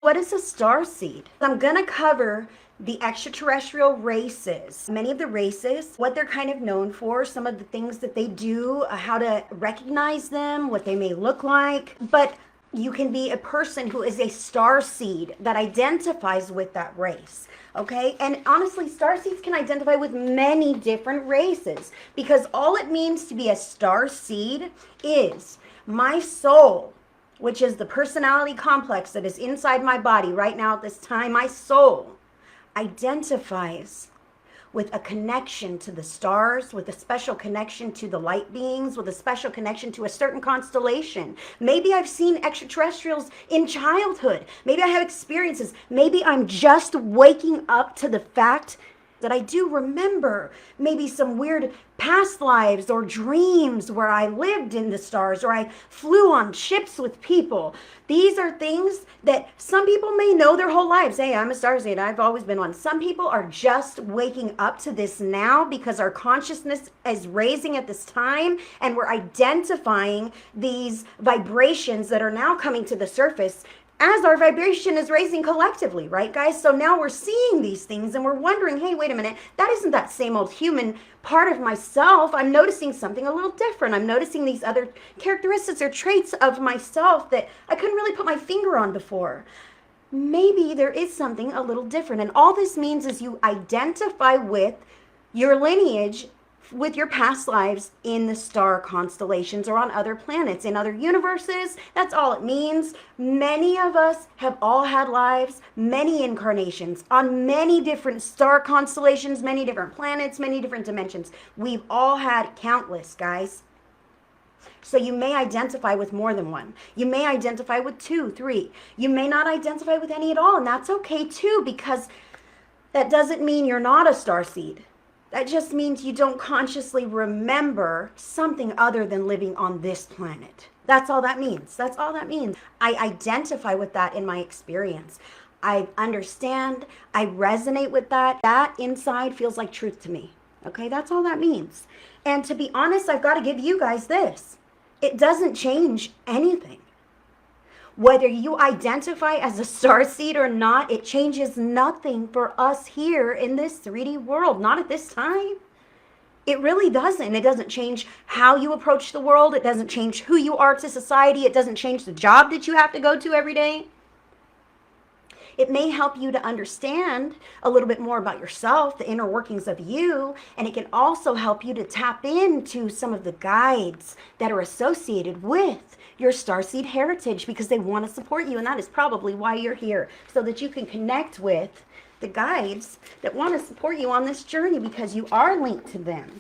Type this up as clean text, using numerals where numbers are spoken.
What is a starseed? I'm going to cover the extraterrestrial races, many of the races, what they're kind of known for, some of the things that they do, how to recognize them, what they may look like. But you can be a person who is a starseed that identifies with that race. Okay, and honestly, starseeds can identify with many different races because all it means to be a starseed is my soul, which is the personality complex that is inside my body right now at this time, my soul identifies with a connection to the stars, with a special connection to the light beings, with a special connection to a certain constellation. Maybe I've seen extraterrestrials in childhood. Maybe I have experiences. Maybe I'm just waking up to the fact that I do remember maybe some weird past lives or dreams where I lived in the stars or I flew on ships with people. These are things that some people may know their whole lives. Hey, I'm a starseed. I've always been one. Some people are just waking up to this now because our consciousness is raising at this time and we're identifying these vibrations that are now coming to the surface as our vibration is raising collectively, right, guys? So now we're seeing these things and we're wondering, hey, wait a minute, that isn't that same old human part of myself. I'm noticing something a little different. I'm noticing these other characteristics or traits of myself that I couldn't really put my finger on before. Maybe there is something a little different. And all this means is you identify with your lineage, with your past lives in the star constellations or on other planets, in other universes. That's all it means. Many of us have all had lives, many incarnations on many different star constellations, many different planets, many different dimensions. We've all had countless, guys. So you may identify with more than one. You may identify with 2, 3. You may not identify with any at all, and that's okay too, because that doesn't mean you're not a starseed. That just means you don't consciously remember something other than living on this planet. That's all that means. That's all that means. I identify with that in my experience. I understand. I resonate with that. That inside feels like truth to me. Okay, that's all that means. And to be honest, I've got to give you guys this. It doesn't change anything. Whether you identify as a starseed or not, it changes nothing for us here in this 3D world. Not at this time. It really doesn't. It doesn't change how you approach the world. It doesn't change who you are to society. It doesn't change the job that you have to go to every day. It may help you to understand a little bit more about yourself, the inner workings of you, and it can also help you to tap into some of the guides that are associated with your starseed heritage because they want to support you, and that is probably why you're here, so that you can connect with the guides that want to support you on this journey because you are linked to them.